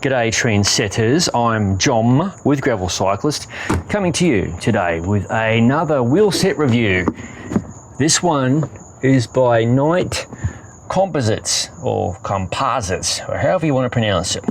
G'day trendsetters, I'm John with Gravel Cyclist, coming to you today with another wheel set review. This one is by Composites, or Composites, or however you want to pronounce it.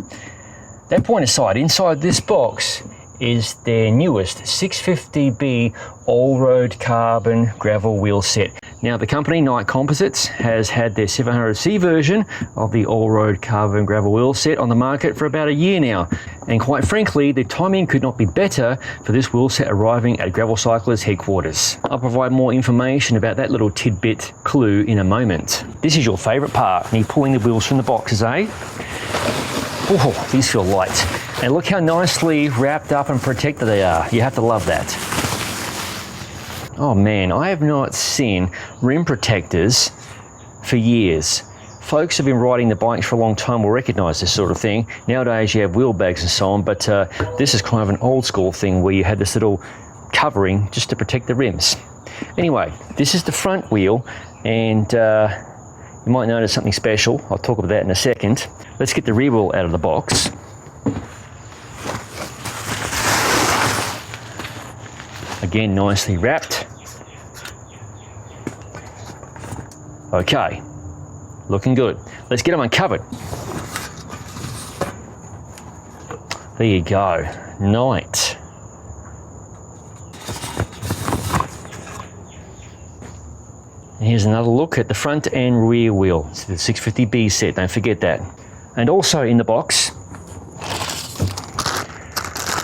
That point aside, inside this box is their newest 650B all-road carbon gravel wheel set. Now the company, Composites, has had their 700C version of the all-road carbon gravel wheel set on the market for about a year now. And quite frankly, the timing could not be better for this wheel set arriving at Gravel Cyclist headquarters. I'll provide more information about that little tidbit clue in a moment. This is your favourite part, me pulling the wheels from the boxes, eh? Oh, these feel light. And look how nicely wrapped up and protected they are. You have to love that. Oh man, I have not seen rim protectors for years. Folks who have been riding the bikes for a long time will recognize this sort of thing. Nowadays you have wheel bags and so on, but this is kind of an old school thing where you had this little covering just to protect the rims. Anyway, this is the front wheel, and you might notice something special. I'll talk about that in a second. Let's get the rear wheel out of the box. Again, nicely wrapped. Okay, looking good. Let's get them uncovered. There you go, Night. And here's another look at the front and rear wheel. It's the 650B set, don't forget that. And also in the box,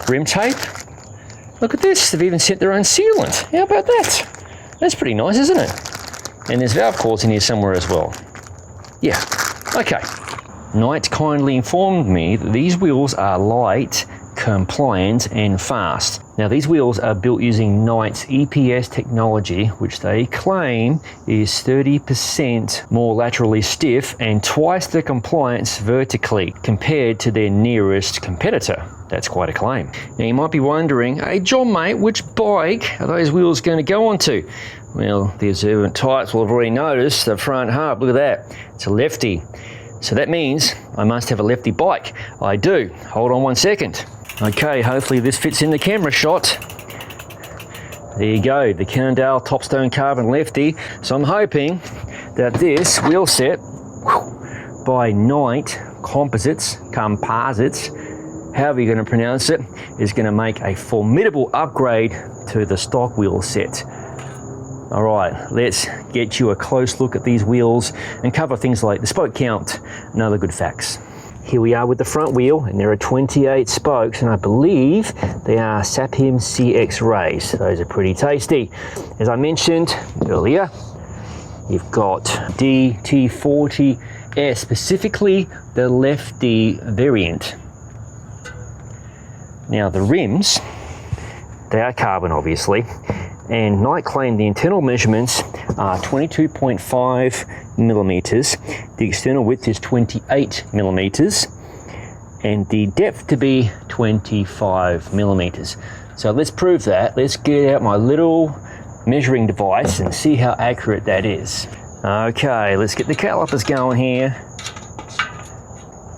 rim tape. Look at this, they've even sent their own sealant. How about that? That's pretty nice, isn't it? And there's valve cords in here somewhere as well. Yeah, okay. Night kindly informed me that these wheels are light, compliant and fast. Now these wheels are built using Night's EPS technology, which they claim is 30% more laterally stiff and twice the compliance vertically compared to their nearest competitor. That's quite a claim. Now you might be wondering, hey John mate, which bike are those wheels going to go onto? Well, the observant types will have already noticed the front hub. Look at that, it's a lefty. So that means I must have a lefty bike. I do. Hold on one second. Okay, hopefully this fits in the camera shot. There you go, the Cannondale Topstone Carbon Lefty. So I'm hoping that this wheel set by Composites, however you're going to pronounce it, is going to make a formidable upgrade to the stock wheel set. All right, let's get you a close look at these wheels and cover things like the spoke count and other good facts. Here we are with the front wheel, and there are 28 spokes, and I believe they are T.E.A.M CX Rays. Those are pretty tasty. As I mentioned earlier, you've got DT40S, specifically the lefty variant. Now the rims, they are carbon obviously, and Night claimed the internal measurements are 22.5 millimeters, the external width is 28 millimeters, and the depth to be 25 millimeters. So let's prove that. Let's get out my little measuring device and see how accurate that is. Okay, let's get the calipers going here.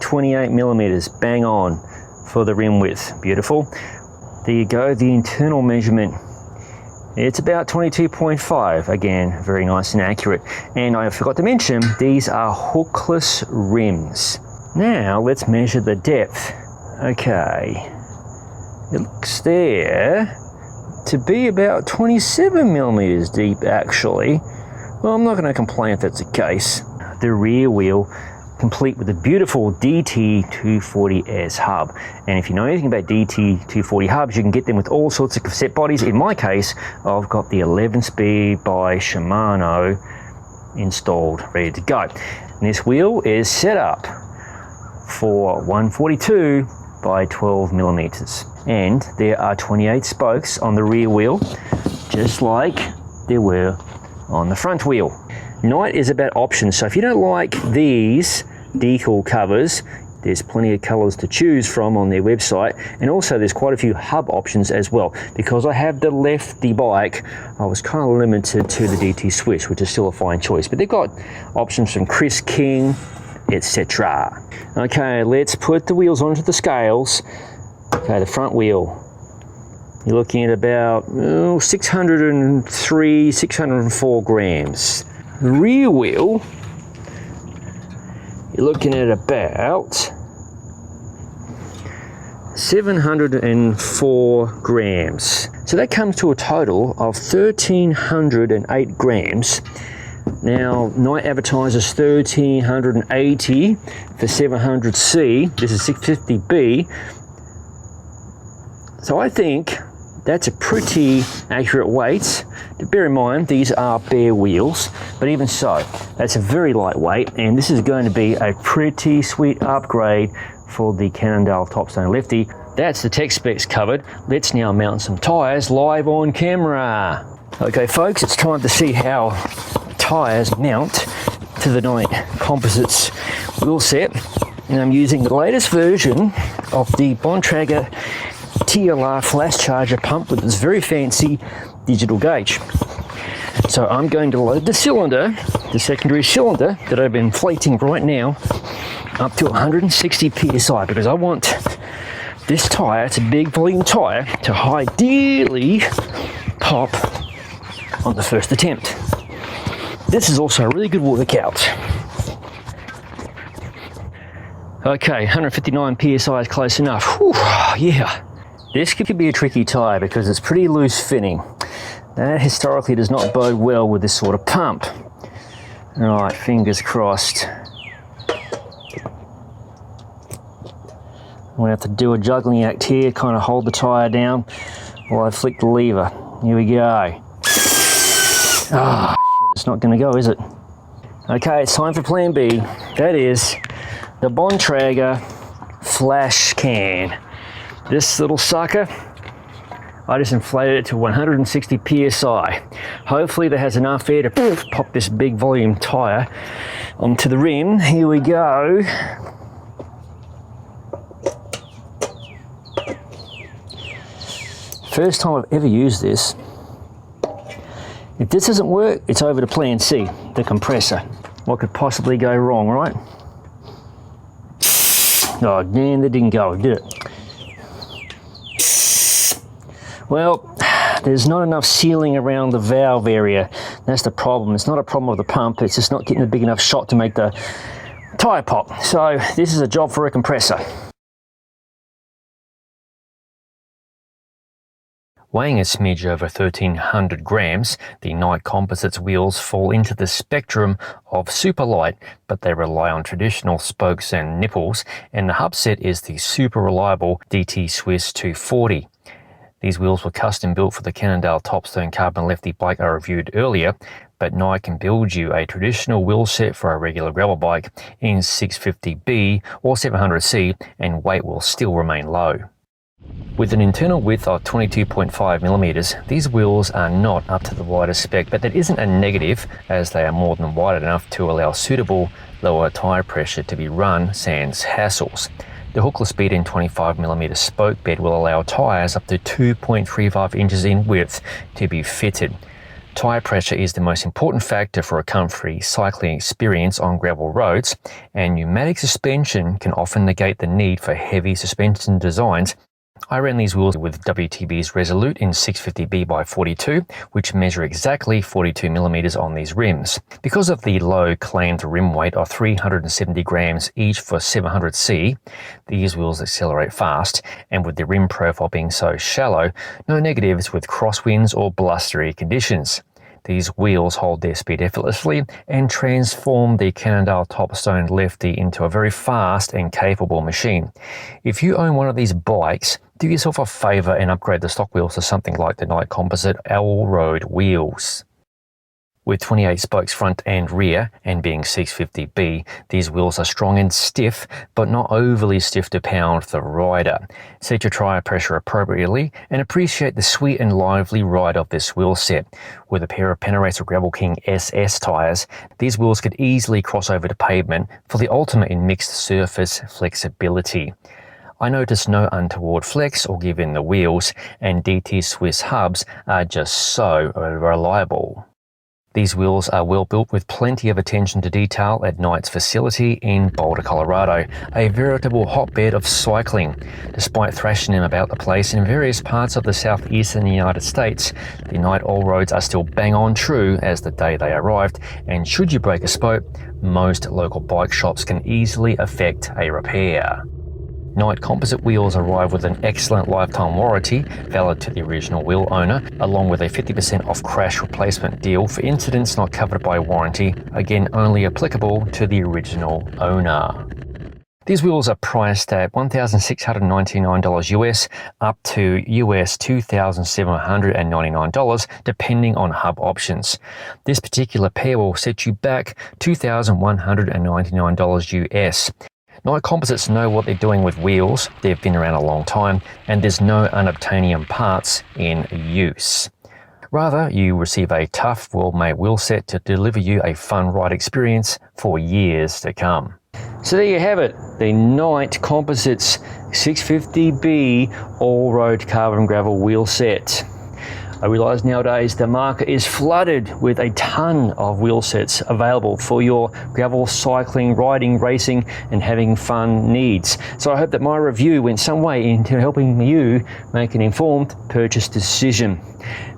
28 millimeters, bang on for the rim width. Beautiful. There you go, the internal measurement. It's about 22.5, again, very nice and accurate. And I forgot to mention, these are hookless rims. Now, let's measure the depth. Okay, it looks there to be about 27 millimeters deep, actually. Well, I'm not gonna complain if that's the case. The rear wheel, complete with a beautiful DT240S hub. And if you know anything about DT240 hubs, you can get them with all sorts of cassette bodies. In my case, I've got the 11-speed by Shimano installed, ready to go. And this wheel is set up for 142 by 12 millimeters. And there are 28 spokes on the rear wheel, just like there were on the front wheel. Night is about options, so if you don't like these decal covers, there's plenty of colors to choose from on their website, and also there's quite a few hub options as well. Because I have the lefty bike, I was kind of limited to the DT Swiss, which is still a fine choice, but they've got options from Chris King, etc. Okay, let's put the wheels onto the scales. Okay, the front wheel, you're looking at about 603, 604 grams. The rear wheel, you're looking at about 704 grams. So that comes to a total of 1,308 grams. Now, Knight advertises 1,380 for 700C. This is 650B. So I think that's a pretty accurate weight. Bear in mind, these are bare wheels, but even so, that's a very lightweight, and this is going to be a pretty sweet upgrade for the Cannondale Topstone Lefty. That's the tech specs covered. Let's now mount some tyres live on camera. Okay folks, it's time to see how tyres mount to the Knight Composites wheel set, and I'm using the latest version of the Bontrager TLR flash charger pump with this very fancy digital gauge. So I'm going to load the cylinder, the secondary cylinder that I've been inflating right now, up to 160 psi, because I want this tyre, it's a big volume tyre, to ideally pop on the first attempt. This is also a really good workout. Okay, 159 psi is close enough. Whew, yeah. This could be a tricky tyre because it's pretty loose fitting. That historically does not bode well with this sort of pump. Right, fingers crossed. I'm going to have to do a juggling act here, kind of hold the tyre down while I flick the lever. Here we go. Ah, it's not going to go, is it? Okay, it's time for plan B. That is the Bontrager flash can. This little sucker, I just inflated it to 160 psi. Hopefully that has enough air to pop this big volume tyre onto the rim. Here we go. First time I've ever used this. If this doesn't work, it's over to plan C, the compressor. What could possibly go wrong, right? Oh man, that didn't go, did it? Well, there's not enough sealing around the valve area. That's the problem. It's not a problem with the pump, it's just not getting a big enough shot to make the tyre pop. So this is a job for a compressor. Weighing a smidge over 1,300 grams, the Knight Composites wheels fall into the spectrum of super light, but they rely on traditional spokes and nipples, and the hub set is the super reliable DT Swiss 240. These wheels were custom built for the Cannondale Topstone Carbon Lefty bike I reviewed earlier, but Knight can build you a traditional wheel set for a regular gravel bike in 650B or 700C, and weight will still remain low. With an internal width of 22.5mm, these wheels are not up to the widest spec, but that isn't a negative, as they are more than wide enough to allow suitable lower tyre pressure to be run sans hassles. The hookless bead in 25mm spoke bed will allow tyres up to 2.35 inches in width to be fitted. Tyre pressure is the most important factor for a comfy cycling experience on gravel roads, and pneumatic suspension can often negate the need for heavy suspension designs. I ran these wheels with WTB's Resolute in 650B by 42, which measure exactly 42mm on these rims. Because of the low claimed rim weight of 370 grams each for 700C, these wheels accelerate fast, and with the rim profile being so shallow, no negatives with crosswinds or blustery conditions. These wheels hold their speed effortlessly and transform the Cannondale Topstone Lefty into a very fast and capable machine. If you own one of these bikes, do yourself a favour and upgrade the stock wheels to something like the Knight Composite all-road wheels. With 28 spokes front and rear, and being 650B, these wheels are strong and stiff, but not overly stiff to pound the rider. Set your tyre pressure appropriately and appreciate the sweet and lively ride of this wheel set. With a pair of Penaracer Gravel King SS tyres, these wheels could easily cross over to pavement for the ultimate in mixed surface flexibility. I noticed no untoward flex or give in the wheels, and DT Swiss hubs are just so reliable. These wheels are well built with plenty of attention to detail at Knight's facility in Boulder, Colorado, a veritable hotbed of cycling. Despite thrashing them about the place in various parts of the southeastern United States, the Knight all-roads are still bang on true as the day they arrived, and should you break a spoke, most local bike shops can easily effect a repair. Knight composite wheels arrive with an excellent lifetime warranty, valid to the original wheel owner, along with a 50% off crash replacement deal for incidents not covered by warranty, again only applicable to the original owner. These wheels are priced at $1,699 US up to US $2,799 depending on hub options. This particular pair will set you back $2,199 US. Knight Composites know what they're doing with wheels, they've been around a long time, and there's no unobtainium parts in use. Rather, you receive a tough, well-made wheel set to deliver you a fun ride experience for years to come. So there you have it, the Knight Composites 650B all-road carbon gravel wheel set. I realise nowadays the market is flooded with a ton of wheel sets available for your gravel cycling, riding, racing and having fun needs. So I hope that my review went some way into helping you make an informed purchase decision.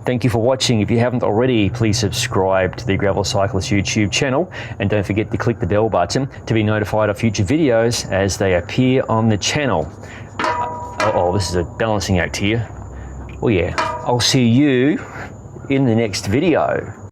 Thank you for watching. If you haven't already, please subscribe to the Gravel Cyclist YouTube channel and don't forget to click the bell button to be notified of future videos as they appear on the channel. Oh, this is a balancing act here. Oh yeah, I'll see you in the next video.